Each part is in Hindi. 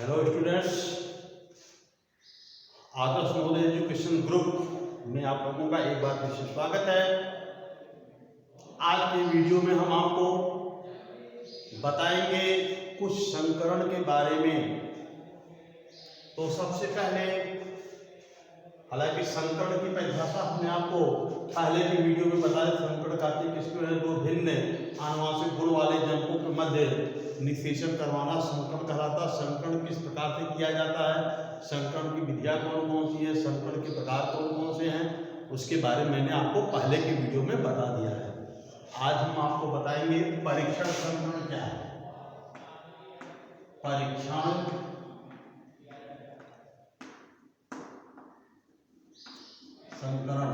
हेलो स्टूडेंट्स, आदर्श नवोदय एजुकेशन ग्रुप में आप लोगों का एक बार फिर से स्वागत है। आज के वीडियो में हम आपको बताएंगे कुछ संकरण के बारे में। तो सबसे पहले, हालांकि संकरण की परिभाषा हमने आपको पहले के वीडियो में बताया। संकरण कहते किसको है? दो भिन्न आनुवंशिक गुण वाले जंतुओं के मध्य निषेचन करवाना संकरण कहलाता है। संकरण किस प्रकार से किया जाता है, संकरण की विधियां कौन कौन सी है, संकरण के प्रकार कौन कौन से हैं, उसके बारे में मैंने आपको पहले के वीडियो में बता दिया है। आज हम आपको बताएंगे परीक्षण संकरण क्या है। परीक्षण संकरण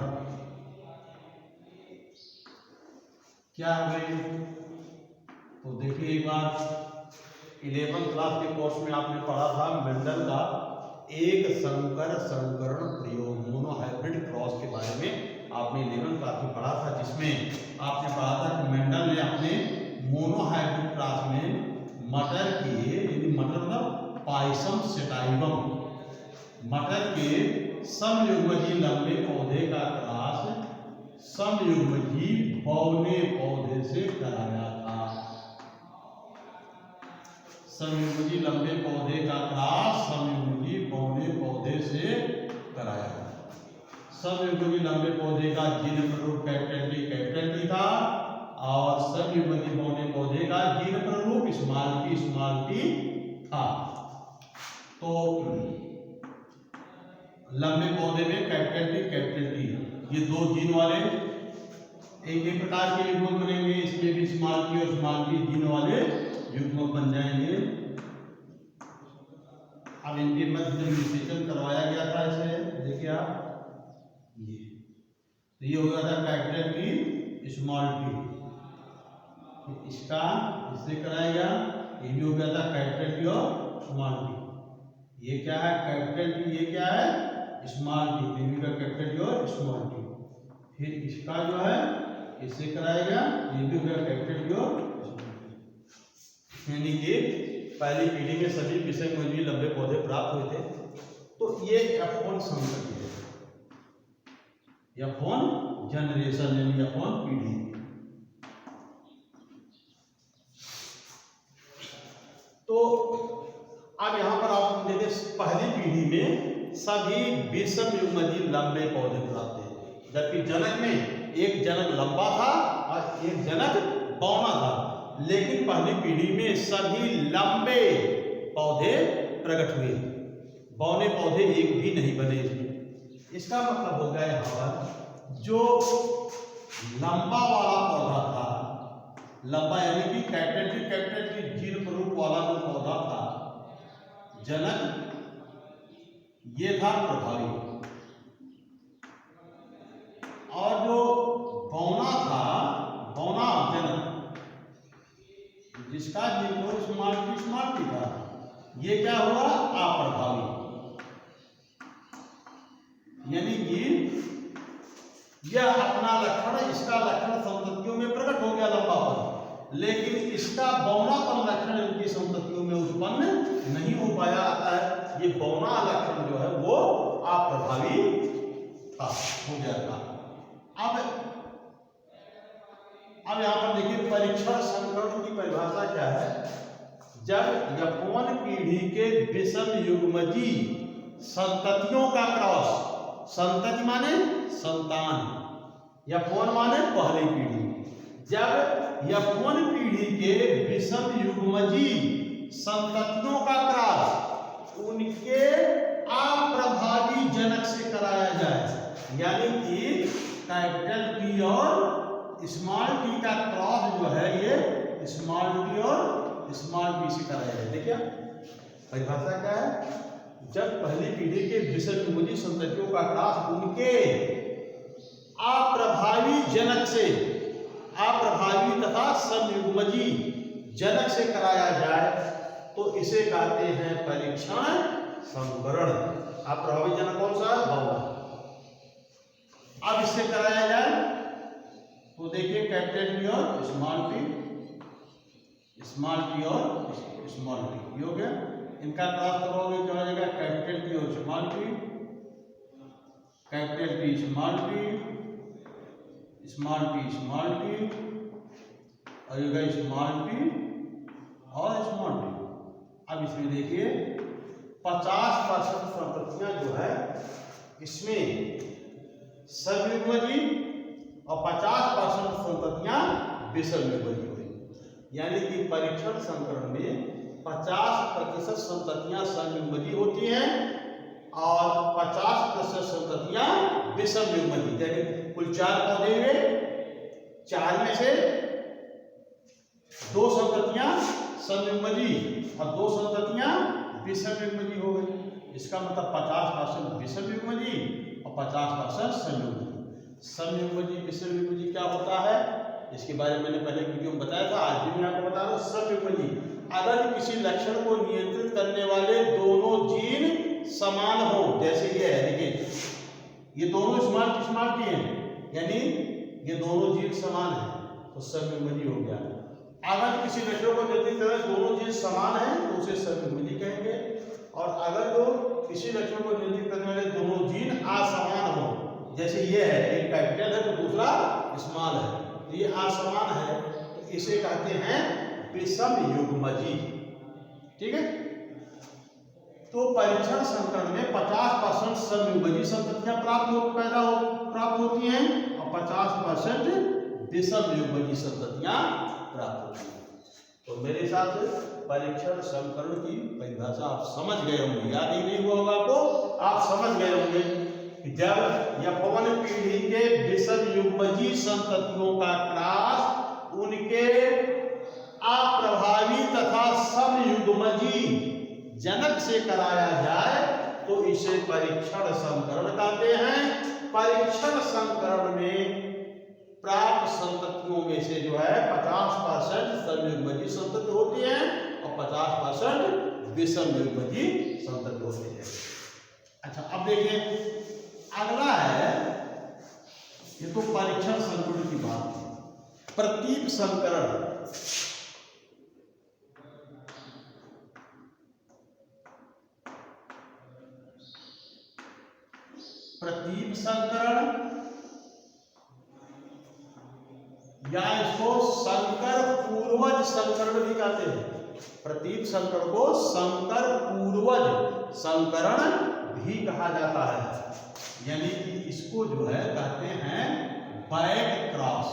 क्या है? तो देखिए, एक बार 11वीं क्लास के कोर्स में आपने पढ़ा था मेंडल का एक संकर संकरण प्रयोग, मोनोहाइब्रिड क्रॉस के बारे में आपने 11वीं क्लास में पढ़ा था, जिसमें आपने पढ़ा था कि मेंडल ने अपने मोनोहाइब्रिड क्रॉस में मटर के, यदि मटर मतलब पायसम सेटाइवम, मटर के समयुग्मजीय लंबे पौधे का क्रॉस समयुग्मजीय बौने पौधे से कराया था। समयुग्मजीय लंबे पौधे का क्रॉस समयुग्मजीय बौने पौधे से कराया था। समयुग्मजीय लंबे पौधे का जीन प्ररूप कैपिटल टी था और समयुग्मजीय बौने पौधे का जीन प्ररूप स्मॉल टी था। तो लंबे पौधे में कैपिटल टी, ये दो जीन वाले एक प्रकार के युग्मक बनेंगे। इसमें भी स्मॉल टी और स्मॉल टी जीन वाले युग्मक बन जाएंगे। अब इनके मध्य निषेचन करवाया गया था, इसे देखिए आप, ये हो गया था कैपिटल टी स्मॉल टी, इसका इससे कराया गया, ये भी हो गया था कैपिटल टी और स्मॉल टी। ये क्या है? कैपिटल टी, ये क्या है? स्मॉल टी, तीनों का कैपिटल टी और स्मॉल टी। फिर इसका जो है इससे कराया गया, ये भी हो गया कैपिटल टी और स्मॉल टी। यानी कि पहली पीढ़ी में सभी विषय में लंबे पौधे प्राप्त हुए थे। तो ये F1 संतति है, F1 जनरेशन यानी F1 पीढ़ी। तो अब यहां पर आप देखिए, पहली पीढ़ी में सभी विषम युग्मजीय लंबे पौधे प्राप्त थे, जबकि जनक में एक जनक लंबा था और एक जनक बौना था। लेकिन पहली पीढ़ी में सभी लंबे पौधे प्रकट हुए, बौने पौधे एक भी नहीं बने इसमें। इसका मतलब हो गया यहां पर जो लंबा वाला पौधा था, लंबा यानी कि कैपिटल टी जीन प्ररूप वाला जो पौधा था जनक, ये था प्रभावी, और जो बौना था, बौना जनक जिसका जीन स्मॉल टी था, ये क्या हुआ? अप्रभावी। यानी कि यह अपना लक्षण, इसका लक्षण संततियों में प्रकट हो गया लंबापन, लेकिन इसका बौनापन लक्षण इनकी संततियों में उत्पन्न नहीं हो पाया। अतः ये बौना लक्षण जो है वो अप्रभावी था, हो गया था। अब यहां पर देखिए, परीक्षण संकरण की परिभाषा क्या है? जब F1 पीढ़ी के विषम युग्मजीय संततियों का क्रॉस, संतति माने संतान, F1 माने पहली पीढ़ी, जब F1 पीढ़ी के विषम युग्मजीय संततियों का क्रॉस उनके अप्रभावी जनक से कराया जाए, यानी कि कैपिटल टी और स्मॉल टी का क्रॉस जो है ये स्मॉल टी और स्मॉल टी से कराया जाए। देखिए परिभाषा क्या है? जब पहली पीढ़ी के विषम युग्मजीय संततियों का क्रॉस उनके अप्रभावी जनक से, अप्रभावी तथा समयुग्मजीय जनक से कराया जाए तो इसे कहते हैं परीक्षण संकरण। अप्रभावी जनक कौन सा? बौना। अब इससे कराया जाए तो देखिए कैपिटल टी और स्मॉल टी और स्मॉल टी, ये हो गया। इनका क्रॉस करोगे क्या हो जाएगा, कैपिटल टी और small T, capital T small T, small T और ये स्मॉल टी और स्मॉल टी। अब इसमें देखिए 50% संततियां जो है इसमें सयुग्मजी और 50% संततियां विषमयुग्मजी हुई। यानी कि परीक्षण संकरण में 50% संततियां सयुग्मजी होती हैं और 50% संततियां विषमयुग्मजी। यानी कुल 4 पौधे हुए, 4 में से 2 संततियां संयुग्मजी और 2 संततियां विषमयुग्मजी हो गई। इसका मतलब 50% विषमयुग्मजी और 50% संयुग्मजी। संयुग्मजी विषमयुग्मजी क्या होता है इसके बारे में मैंने पहले वीडियो में बताया था, आज भी मैं आपको बता रहा हूं। संयुग्मजी अगर किसी लक्षण को नियंत्रित करने वाले दोनों जीन समान हो, जैसे ये है, देखिए ये दोनों स्मॉल टी हैं, यानी ये दोनों जीन समान है तो संयुग्मजी हो गया। अगर किसी लक्षण को नियंत्रित करने वाले दोनों जीन समान है तो उसे संयुग्मजी कहेंगे। और अगर जो किसी लक्षण को नियंत्रित करने वाले दोनों जीन असमान हो, जैसे ये है, एक कैपिटल है तो दूसरा स्मॉल है, तो ये असमान है तो इसे कहते हैं विषमयुग्मजी। ठीक है, तो परीक्षण संकरण में 50% संयुग्मजी संततियां प्राप्त होती हैं और 50% विषमयुग्मजी संततियां प्राप्त होती हैं। तो मेरे हिसाब से परीक्षण संकरण की परिभाषा आप समझ गए होंगे, याद ही नहीं हुआ होगा आपको, आप समझ गए होंगे कि जब F1 पीढ़ी के विषमयुग्मजी संततियों का क्रॉस उनके अप्रभावी तथा समयुग्मजी जनक से कराया जाए तो इसे परीक्षण संकरण कहते हैं। परीक्षण संकरण में प्राप्त संततियों में से जो है 50% संयुग्मजी संतति होती है और 50% विषमयुग्मजी संतति होती है। अच्छा, अब देखिए अगला है, ये तो परीक्षण संकरण की बात है। प्रतीप संकरण, प्रतीप संकरण या इसको संकर पूर्वज संकरण भी कहते हैं। प्रतीप संकरण को संकर पूर्वज संकरण भी कहा जाता है, यानी कि इसको जो है कहते हैं बैक क्रॉस।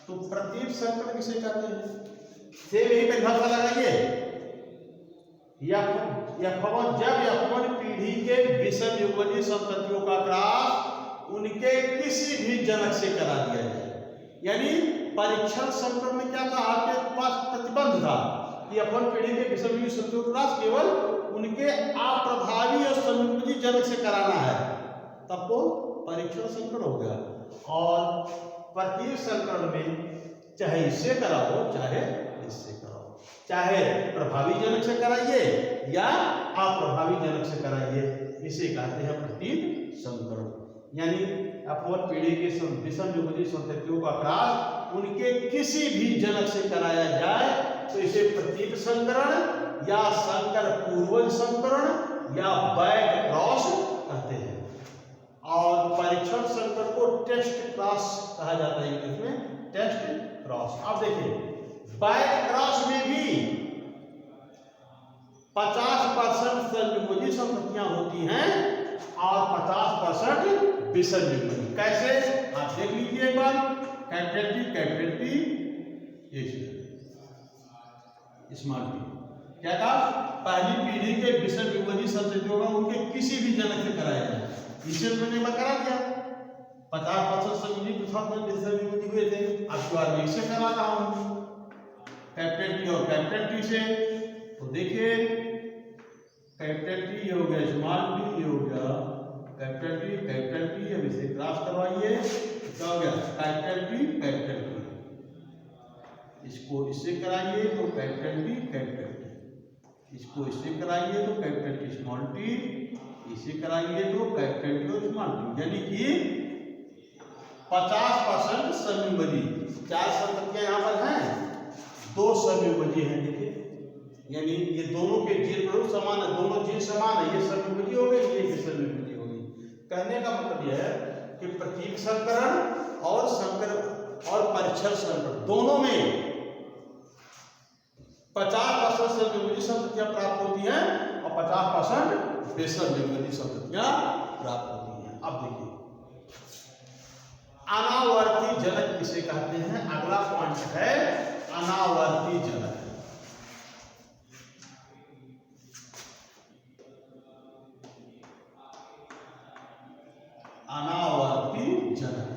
तो प्रतीप संकरण किसे कहते हैं, से यही परिभाषा लगाइए। जब F1 पीढ़ी के विषमयुग्मजी संततियों का क्रॉस उनके किसी भी जनक से करा दिया जाए, यानी परीक्षण संकरण में क्या था, आपके पास प्रतिबंध था कि F1 पीढ़ी के विषमयुग्मजी संततियों का क्रॉस केवल उनके अप्रभावी और संयुग्मजी जनक से कराना है, तब वो परीक्षण संकरण हो गया। और प्रतीप संकरण में चाहे इससे कराओ चाहे इससे कराओ, चाहे प्रभावी जनक से कराइए या अप्रभावी जनक से कराइए, इसे कहते हैं प्रतीप संकरण। यानी F1 पीढ़ी के विषमयुग्मजी संततियों का क्रॉस उनके किसी भी जनक से कराया जाए तो इसे प्रतीप संकरण या संकर पूर्वज संकरण या बैक क्रॉस कहते हैं। और परीक्षण संकरण को टेस्ट क्रॉस कहा जाता है, इंग्लिश में टेस्ट क्रॉस। अब देखिए बैक क्रॉस में भी 50% संयुग्मजी संततियां होती हैं और 50% विषमयुग्मजी। कैसे, आप देख लीजिए एक बार, कैपिटल टी स्मॉल टी, क्या कहा, पहली पीढ़ी के विषमयुग्मजी संततियों का उनके किसी भी जनक से कराया जाए, इसे मैंने करा दिया। 50% संयुग्मजी हुए थे, अब बार में इससे करा रहा हूं कैपिटल टी और कैपिटल टी से। तो देखिए कैपिटल टी हो गया, स्मॉल टी हो गया, कैपिटल टी, अब इसे क्रॉस करवाइए, क्या हो गया, कैपिटल टी, इसको इससे कराइए तो कैपिटल टी, इसको इससे कराइए तो कैपिटल टी स्मॉल टी, इसे कराइए तो कैपिटल टी और स्मॉल टी, यानी कि 50% संयुग्मजी चार संततियां यहाँ पर हैं, दो संयुग्मजीय हैं। देखिए यानी ये दोनों के जीन प्ररूप समान है, दोनों जीन समान है, ये संयुग्मजीय हो गए, ये विसंयुग्मजीय हो गई। कहने का मतलब यह है कि प्रतीक संकरण और संकर और परिच्छर संकरण दोनों में 50% संयुग्मजीय संततियां प्राप्त होती हैं और 50% विसंयुग्मजीय संततियां प्राप्त होती हैं। अब देखिए अनावर्ती जनक किसे कहते हैं? अगला पॉइंट है अनावर्ती जनक। अनावर्ती जनक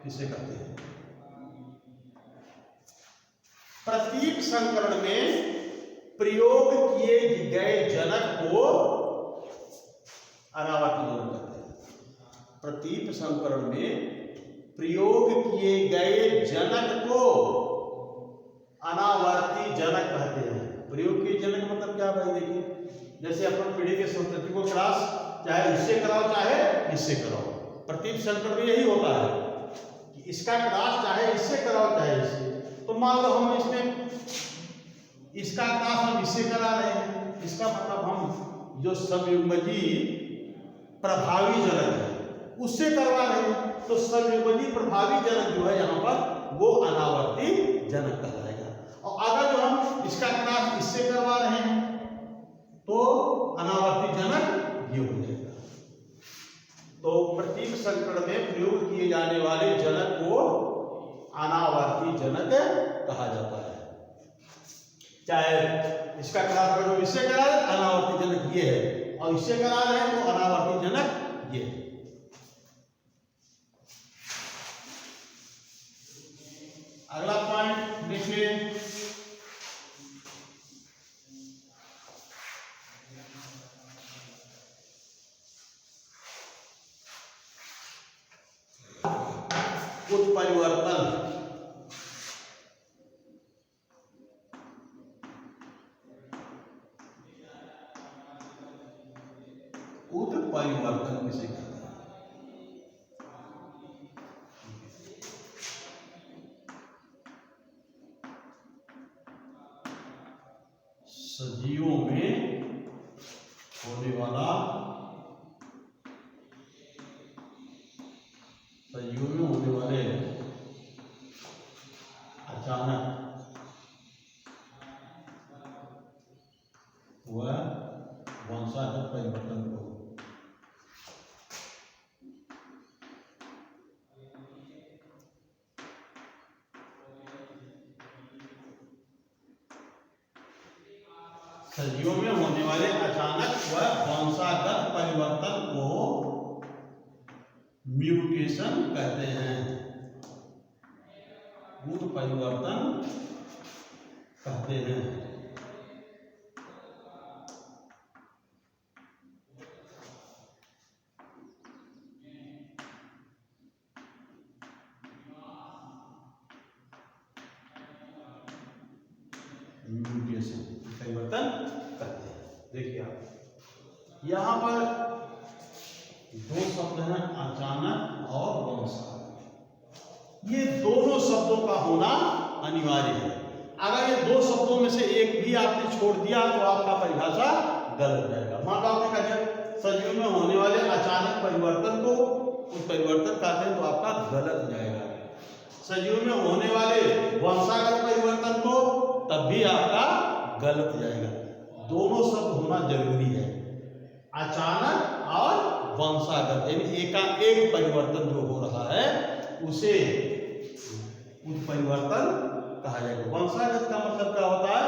किसे कहते हैं? प्रतीक संकरण में प्रयोग किए गए जनक को अनावर्ती जनक कहते हैं। प्रतीक संकरण में प्रयोग किए गए जनक को अनावर्ती जनक कहते हैं। प्रयोग किए जनक मतलब क्या भाई? देखिए जैसे अपन पीढ़ी के संतति को क्रॉस चाहे इससे कराओ चाहे इससे कराओ, प्रतीक संकरण में यही होता है कि इसका क्रॉस चाहे इससे कराओ चाहे इससे। तो मान लो हम इसमें इसका क्रॉस हम इससे करा रहे हैं, इसका मतलब हम जो संयुग्मजीय प्रभावी जनक है उससे करवा रहे हैं, तो संयुग्मजीय प्रभावी जनक जो है यहाँ पर वो अनावर्ती जनक कहलाएगा। और अगर जो हम इसका क्रॉस इससे करवा रहे हैं तो अनावर्ती जनक ये हो जाएगा। तो प्रतीक संकरण में प्रयोग किए जाने वाले जनक को अनावर्ती जनक कहा जाता है। चाहे इसका क्रॉस जो इससे करा रहे अनावर्ती जनक ये है, और इससे करा रहे हैं तो अनावर्ती जनक ये है। अगला पॉइंट देखिए उत्परिवर्तन। उत्परिवर्तन किसे कहते हैं? सजीवों में होने वाला अचानक वह वंशागत परिवर्तन को सजीवों में होने वाले अचानक व वंशागत परिवर्तन को म्यूटेशन कहते हैं, उत्परिवर्तन कहते हैं। म्यूटेशन परिवर्तन करते हैं। देखिए आप यहां पर दो शब्द हैं अचानक और वंशागत। ये दोनों शब्दों का होना अनिवार्य है। अगर ये दो शब्दों में से एक भी आपने छोड़ दिया तो आपका परिभाषा गलत जाएगा। मान लो आपने कहा सजीव में होने वाले अचानक परिवर्तन को उत्परिवर्तन कहते हैं तो आपका गलत जाएगा। सजीव में होने वाले वंशागत परिवर्तन को तब भी आपका गलत जाएगा। दोनों शब्द होना जरूरी है, अचानक और वंशागत, यानी एकाएक परिवर्तन जो हो रहा है उसे उत्परिवर्तन कहा जाएगा। वंशागत का मतलब क्या होता है?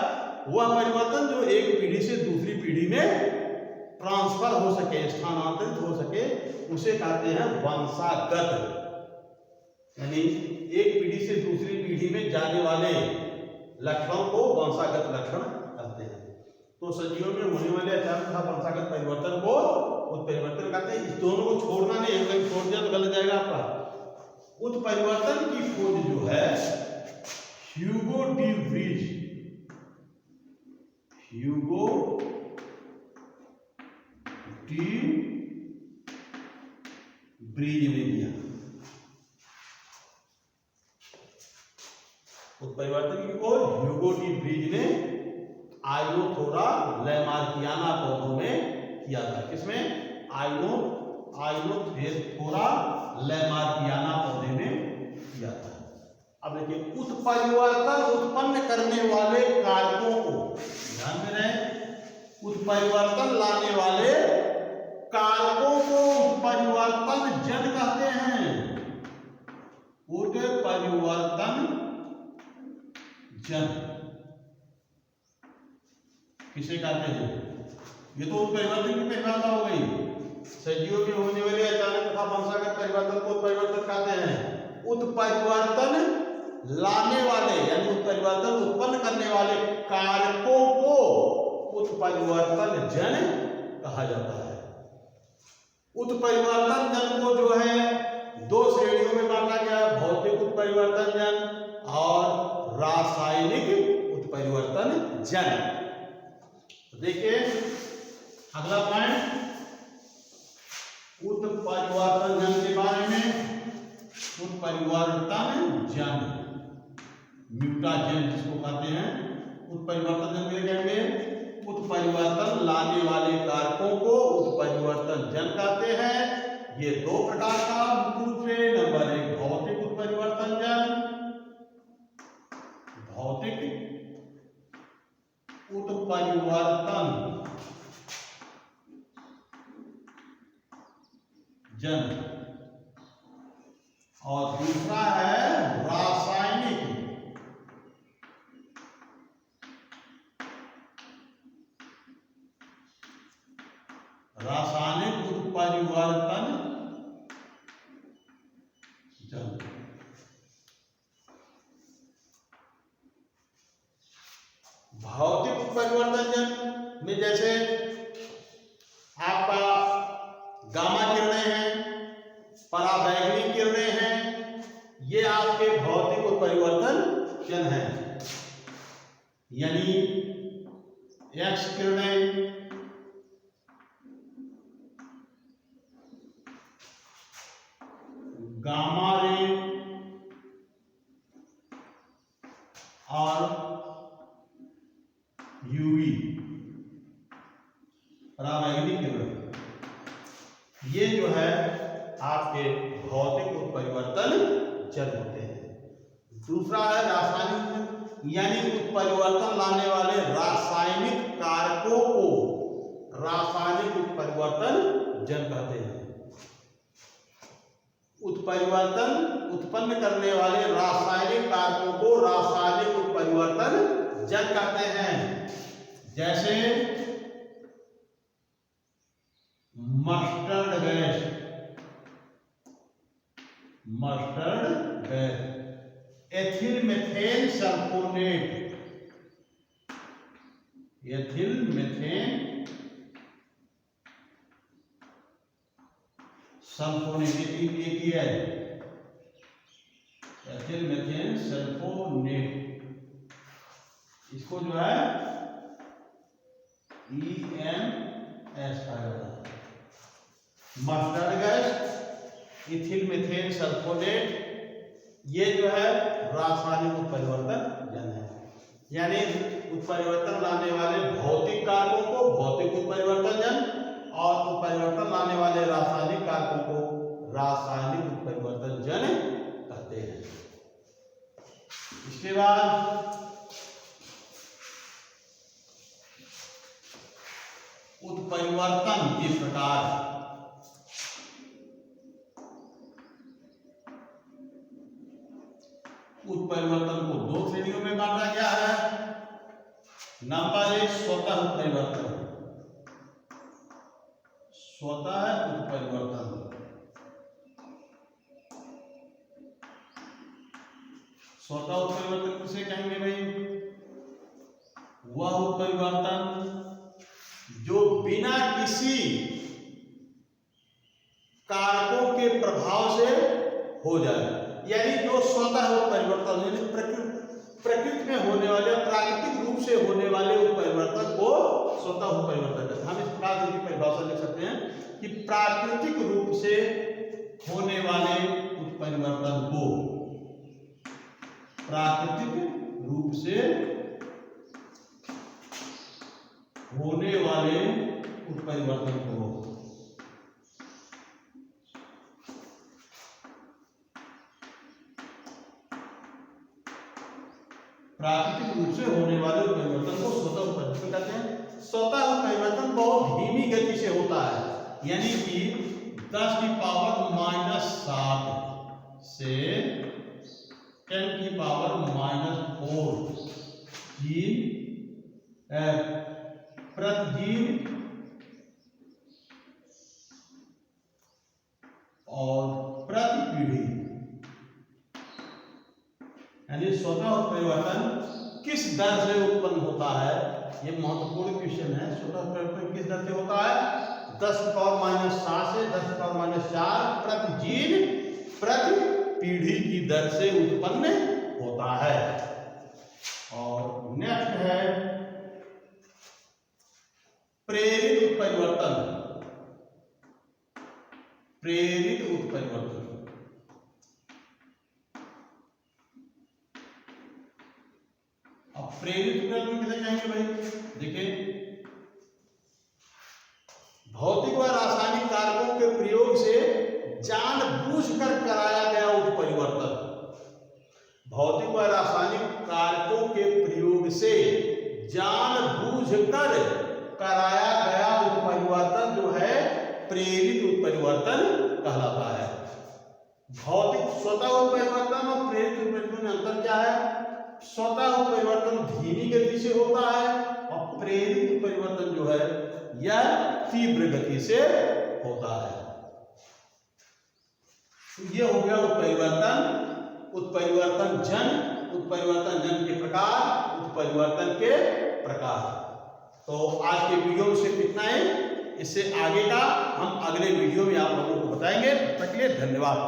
वह परिवर्तन जो एक पीढ़ी से दूसरी पीढ़ी में ट्रांसफर हो सके, स्थानांतरित हो सके, उसे कहते हैं वंशागत। यानी एक पीढ़ी से दूसरी पीढ़ी में जाने वाले लक्षणों को वंशागत लक्षण कहते हैं। तो सजीवों में होने वाले अचानक तथा वंशागत परिवर्तन को उत्परिवर्तन कहते हैं। इस दोनों को छोड़ना नहीं है, कहीं छोड़ दिया तो गलत जाएगा आपका। उत्परिवर्तन की खोज जो है ह्यूगो डी ब्रीज ने किया। उत्परिवर्तन की खोज ह्यूगो डी व्रीज ने आइनोथोरा लैमार्कियाना पौधों में किया था। किसमें? आइनोथोरा लैमार्कियाना पौधे में किया था। अब देखिए, उत्परिवर्तन उत्पन्न करने वाले कारकों को ध्यान में रहे, उत्परिवर्तन लाने वाले कारकों को उत्परिवर्तन जन कहते हैं। उत्परिवर्तन जन किसे कहते हैं? ये तो उत्परिवर्तन की परिभाषा हो गई। सजीवों में होने वाले अचानक तथा वंशागत परिवर्तन को उत्परिवर्तन कहते हैं। उत्परिवर्तन लाने वाले यानी उत्परिवर्तन उत्पन्न करने वाले कारकों को उत्परिवर्तन जन कहा जाता है। उत्परिवर्तन जन को जो है दो श्रेणियों में बांटा गया, भौतिक उत्परिवर्तन जन और रासायनिक उत्परिवर्तन जन। देखिए अगला पॉइंट उत्परिवर्तन जन के बारे में। उत्परिवर्तन जन म्यूटाजन जिसको कहते हैं, उत्परिवर्तन जन में कहेंगे उत्परिवर्तन लाने वाले कारकों को उत्परिवर्तन जन कहते हैं। ये दो प्रकार का मुख्य रूप से, नंबर एक भौतिक उत्परिवर्तन जन, भौतिक उत्परिवर्तन जन, और दूसरा है रासायनिक उत्परिवर्तन जन। भौतिक उत्परिवर्तन जन में जैसे आपका गामा किरणें हैं, पराबैंगनी किरणें हैं, ये आपके भौतिक उत्परिवर्तन जन हैं। यानी एक्स किरणें, गामा रे और यूवी पराबैंगनी किरण, ये जो है आपके भौतिक उत्परिवर्तन जन होते हैं। दूसरा है रासायनिक, यानी उत्परिवर्तन लाने वाले रासायनिक कारकों को रासायनिक उत्परिवर्तन जन कहते हैं। उत्परिवर्तन उत्पन्न करने वाले रासायनिक कारकों को रासायनिक उत्परिवर्तन जन कहते हैं। जैसे mustard gas, ethyl methane sulphonate, ethyl methane sulphonate, एक ही है एथिल मेथेन सल्फोनेट, इसको जो है EMS कहा जाता है। Mustard gas, ethyl methane sulphonate, ये जो है रासायनिक उत्परिवर्तन जन है। यानी उत्परिवर्तन लाने वाले भौतिक कारकों को भौतिक उत्परिवर्तन जन और उत्परिवर्तन लाने वाले रासायनिक कारकों को रासायनिक उत्परिवर्तन जन कहते हैं। इसके बाद उत्परिवर्तन के प्रकार। उत्परिवर्तन को दो श्रेणियों में बांटा गया है। नंबर एक स्वतः उत्परिवर्तन, स्वतः उत्परिवर्तन, स्वतः उत्परिवर्तन किसे कहेंगे भाई? वह उत्परिवर्तन जो बिना किसी कारकों के प्रभाव से हो जाए, यानी जो स्वतः उत्परिवर्तन यानी प्रकृति में होने वाले प्राकृतिक रूप से होने वाले उत्परिवर्तन को स्वतः उत्परिवर्तन कहते हैं। हम इस प्रकार से परिभाषा लिख सकते हैं कि प्राकृतिक रूप से होने वाले उत्परिवर्तन को प्राकृतिक रूप से होने वाले उत्परिवर्तन को प्राकृतिक रूप से होने वाले उत्परिवर्तन को स्वतः उत्परिवर्तन कहते हैं। स्वतः उत्परिवर्तन बहुत धीमी गति से होता है, यानी कि 10 की पावर -7 से 10 की पावर -4 जीन प्रति जीन और प्रति पीढ़ी, यानी स्वतः उत्परिवर्तन किस दर से उत्पन्न होता है, ये महत्वपूर्ण क्वेश्चन है। स्वतः उत्परिवर्तन किस दर से होता है? 10 की पावर -7 से 10 की पावर -4 प्रति जीन प्रति पीढ़ी की दर से उत्पन्न होता है। और नेक्स्ट है प्रेरित उत्परिवर्तन। प्रेरित उत्परिवर्तन अब प्रेरित उत्परिवर्तन किसे कहेंगे भाई? देखिए, भौतिक व रासायनिक कारकों के प्रयोग से जानबूझकर कराया गया उत्परिवर्तन। भौतिक व रासायनिक कारकों के प्रयोग से जानबूझकर कराया गया उत्परिवर्तन जो है प्रेरित उत्परिवर्तन कहलाता है। भौतिक स्वतः उत्परिवर्तन और प्रेरित उत्परिवर्तन में अंतर क्या है? स्वतः उत्परिवर्तन धीमी गति से होता है और प्रेरित उत्परिवर्तन जो है यह तीव्र गति से होता है। तो ये हो गया उत्परिवर्तन जन के प्रकार, उत्परिवर्तन के प्रकार। तो आज के वीडियो में सिर्फ इतना है। इससे आगे का हम अगले वीडियो में आप लोगों को बताएंगे। तब तक के लिए धन्यवाद।